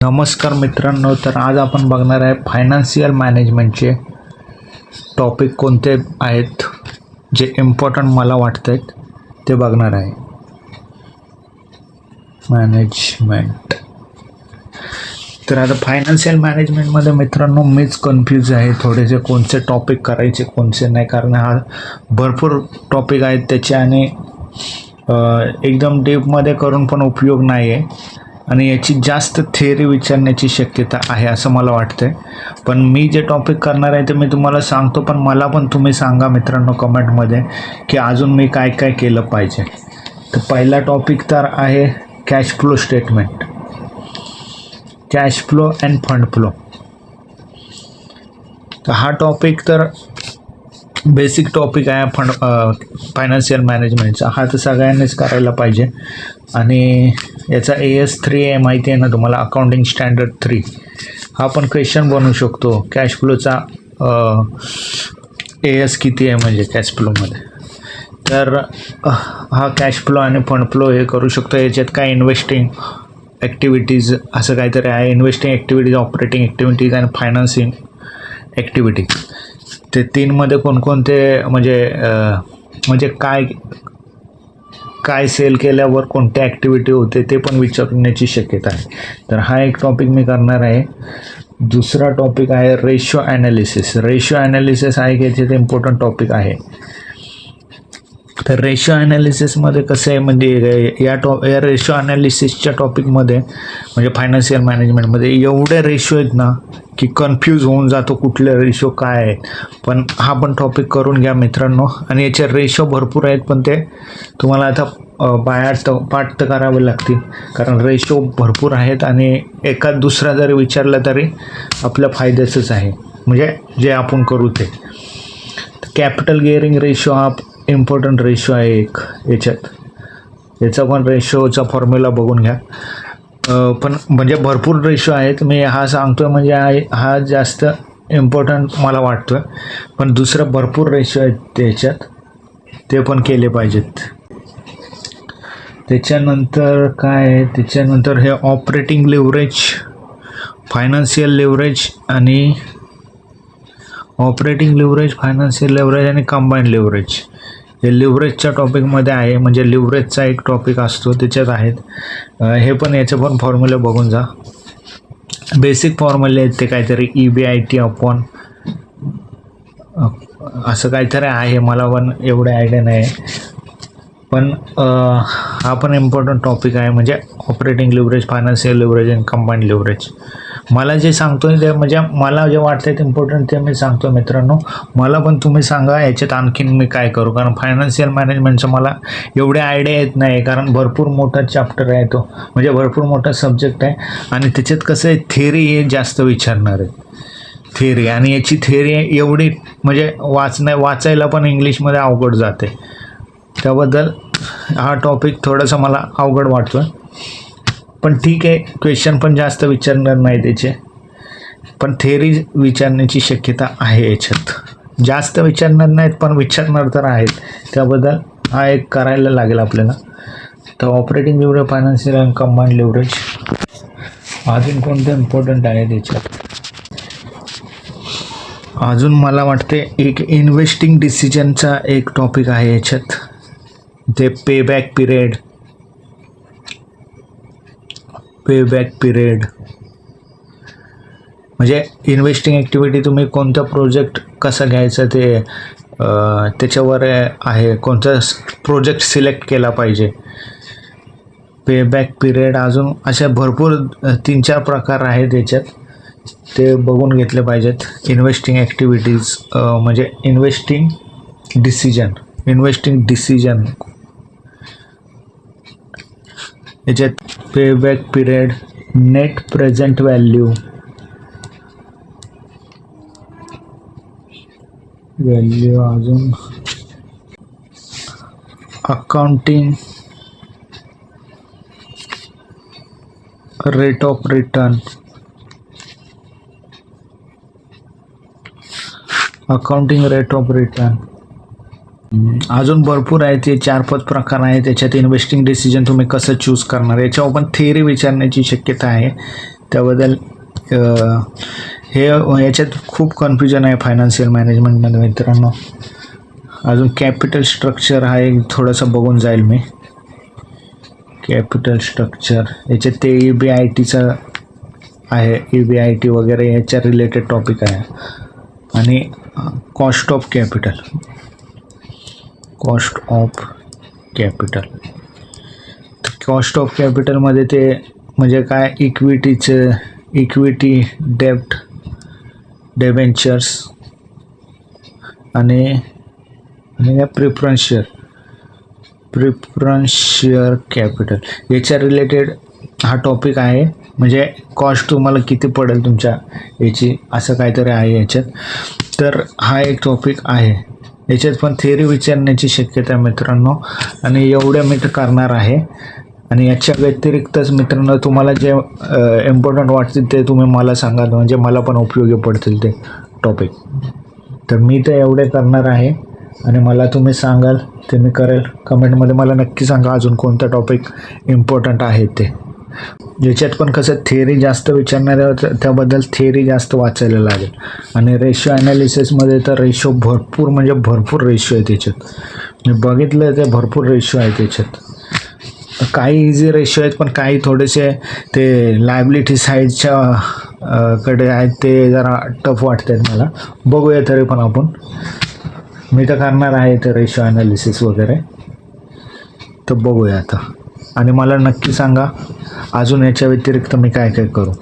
नमस्कार मित्रांनो, तर आज आपण बघणार आहे फायनान्शियल मॅनेजमेंटचे टॉपिक कोणते आहेत जे इम्पॉर्टंट मला वाटत आहेत ते बघणार आहे. मॅनेजमेंट. तर आता फायनान्शियल मॅनेजमेंटमध्ये मित्रांनो मीच कन्फ्यूज आहे थोडेसे कोणते टॉपिक करायचे कोणते नाही, कारण हा भरपूर टॉपिक आहेत त्याचे आणि एकदम डीपमध्ये करून पण उपयोग नाही आहे आणि याची जास्त थिअरी विचारण्याची शक्यता आहे असं मला वाटतं आहे. पण मी जे टॉपिक करणार आहे ते मी तुम्हाला सांगतो, पण मला पण तुम्ही सांगा मित्रांनो कमेंटमध्ये की अजून मी काय काय केलं पाहिजे. तर पहिला टॉपिक तर आहे cash flow statement, cash flow and fund flow. तर हा टॉपिक तर बेसिक टॉपिक आहे फायनान्शियल मॅनेजमेंटचा. हा तर सगळ्यांनीच करायला पाहिजे आणि याचा AS3 आहे माहिती आहे ना तुम्हाला, अकाउंटिंग स्टँडर्ड 3. हा पण क्वेश्चन बनवू शकतो कॅश फ्लोचा AS किती आहे म्हणजे कॅश फ्लोमध्ये. तर हा कॅश फ्लो आणि फंड फ्लो हे करू शकतो. याच्यात काय इन्व्हेस्टिंग ॲक्टिव्हिटीज असं काहीतरी आहे, इन्व्हेस्टिंग ॲक्टिव्हिटीज, ऑपरेटिंग ॲक्टिव्हिटीज आणि फायनान्सिंग ॲक्टिव्हिटीज. ते तीनमध्ये कोणकोणते म्हणजे काय काय सेल केल्यावर कोणत्या ॲक्टिव्हिटी होते ते पण विचारण्याची शक्यता आहे. तर हा एक टॉपिक मी करणार आहे. दुसरा टॉपिक आहे रेशो ॲनालिसिस. रेशो ॲनालिसिस आहे की याचे ते इम्पॉर्टंट टॉपिक आहे. तर रेशो ॲनालिसिसमध्ये कसं आहे म्हणजे या रेशो ॲनालिसिसच्या टॉपिकमध्ये म्हणजे फायनान्शियल मॅनेजमेंटमध्ये एवढे रेशो आहेत ना की कन्फ्यूज होऊन जातो कुठले रेशो काय आहे. पण हा पण टॉपिक करून घ्या मित्रांनो. आणि याचे रेशो भरपूर आहेत पण ते तुम्हाला आता पाठ तर करावे लागतील, कारण रेशो भरपूर आहेत आणि एका दुसरा जरी विचारला तरी आपल्या फायद्याचंच आहे म्हणजे जे आपण करू ते. कॅपिटल गिअरिंग रेशो हा इम्पॉर्टंट रेशो आहे एक याचा पण रेशोचा फॉर्म्युला बघून घ्या. पण म्हणजे भरपूर रेशो आहेत, मी हा सांगतो आहे म्हणजे हा जास्त इम्पॉर्टंट मला वाटतो आहे. पण दुसरं भरपूर रेशो आहेत त्याच्यात, ते पण केले पाहिजेत. त्याच्यानंतर काय आहे, त्याच्यानंतर हे ऑपरेटिंग लिव्हरेज, फायनान्शियल लिव्हरेज आणि फायनान्शियल लिव्हरेज आणि कंबाईंड लिव्हरेज. हे लिव्हरेजच्या टॉपिकमध्ये आहे, म्हणजे लिव्हरेजचा एक टॉपिक असतो त्याच्यात आहेत. हे पण याचं पण फॉर्म्युला बघून जा. बेसिक फॉर्म्युले आहेत ते काहीतरी EBIT अपॉन असं काहीतरी आहे, मला पण एवढं आयडिया नाही. पण हा पण इम्पॉर्टंट टॉपिक आहे म्हणजे ऑपरेटिंग लिव्हरेज, फायनान्शियल लिव्हरेज आणि कंबाईंड लिव्हरेज. मला जे सांगतोय ते म्हणजे मला जे वाटतं ते इम्पॉर्टंट ते मी सांगतो मित्रांनो. मला पण तुम्ही सांगा याच्यात आणखीन मी काय करू, कारण फायनान्शियल मॅनेजमेंटचं मला एवढे आयडिया येत नाही, कारण भरपूर मोठा चॅप्टर आहे तो, म्हणजे भरपूर मोठा सब्जेक्ट आहे आणि त्याच्यात कसं आहे थिअरी हे जास्त विचारणार आहे. थिअरी आणि याची थिअरी एवढी म्हणजे वाचायला पण इंग्लिशमध्ये अवघड जाते. त्याबद्दल हा टॉपिक थोडासा मला अवघड वाटतो आहे. पण ठीक आहे, क्वेश्चन पण जास्त विचारणार नाही त्याचे, पण थिअरी विचारण्याची शक्यता आहे. याच्यात जास्त विचारणार नाहीत पण विचारणार तर आहेत, त्याबद्दल हा एक करायला लागेल आपल्याला. तर ऑपरेटिंग लिव्हरेज, फायनान्शियल आणि कंबाईंड लिव्हरेज. अजून कोणते इम्पॉर्टंट आहे त्याच्यात, अजून मला वाटते एक इन्व्हेस्टिंग डिसिजनचा एक टॉपिक आहे याच्यात. ते पेबॅक पिरियड म्हणजे इन्व्हेस्टिंग ॲक्टिव्हिटी तुम्ही कोणता प्रोजेक्ट कसा घ्यायचा ते त्याच्यावर आहे, कोणता प्रोजेक्ट सिलेक्ट केला पाहिजे. पेबॅक पिरियड, अजून अशा भरपूर 3-4 प्रकार आहेत याच्यात, ते बघून घेतले पाहिजेत. इन्व्हेस्टिंग ॲक्टिव्हिटीज म्हणजे इन्व्हेस्टिंग डिसिजन याच्यात payback period, net present value, अजून अकाउंटिंग रेट ऑफ रिटर्न, अजून भरपूर आहेत. ते 4-5 प्रकार आहेत त्याच्यात. इन्व्हेस्टिंग डिसिजन तुम्ही कसं चूज करणार याच्यावर पण थिअरी विचारण्याची शक्यता आहे. त्याबद्दल हे याच्यात खूप कन्फ्युजन आहे फायनान्शियल मॅनेजमेंटमध्ये मित्रांनो. अजून कॅपिटल स्ट्रक्चर हा एक थोडंसं बघून जाईल मी. कॅपिटल स्ट्रक्चर याच्यात ते EBITचं आहे, EBIT वगैरे याच्या रिलेटेड टॉपिक आहे. आणि cost of capital, cost of कॅपिटलमध्ये ते म्हणजे काय, इक्विटी डेब्ट, डेबेंचर्स आणि प्रिफरन्स शेअर कॅपिटल याच्या रिलेटेड हा टॉपिक आहे. म्हणजे कॉस्ट तुम्हाला किती पडेल तुमच्या याची, असं काहीतरी आहे याच्यात. तर हा एक टॉपिक आहे. याच्यात पण थिअरी विचारण्याची शक्यता आहे मित्रांनो, आणि एवढं मी तर करणार आहे. आणि याच्या व्यतिरिक्तच मित्रांनो तुम्हाला जे इम्पॉर्टंट वाटतील ते तुम्ही मला सांगा, म्हणजे मला पण उपयोगी पडतील ते टॉपिक. तर मी तर एवढे करणार आहे आणि मला तुम्ही सांगाल ते मी करेल. कमेंटमध्ये मला नक्की सांगा अजून कोणता टॉपिक इम्पॉर्टंट आहे ते. याच्यात पण कसं थिअरी जास्त विचारणार आहे, त्याबद्दल थिअरी जास्त वाचायला लागेल. आणि रेशो ॲनालिसिसमध्ये तर रेशो भरपूर रेशो आहे त्याच्यात. मी बघितलं ते भरपूर रेशो आहे त्याच्यात. काही इझी रेशो आहेत, पण काही थोडेसे ते लायबिलिटी साईडच्या कडे आहेत, ते जरा टफ वाटतात मला. बघूया तरी पण आपण, मी तर करणार आहे ते रेशो ॲनालिसिस वगैरे. तर बघूया आता, आणि मला नक्की सांगा अजून याच्या व्यतिरिक्त मी काय काय करू.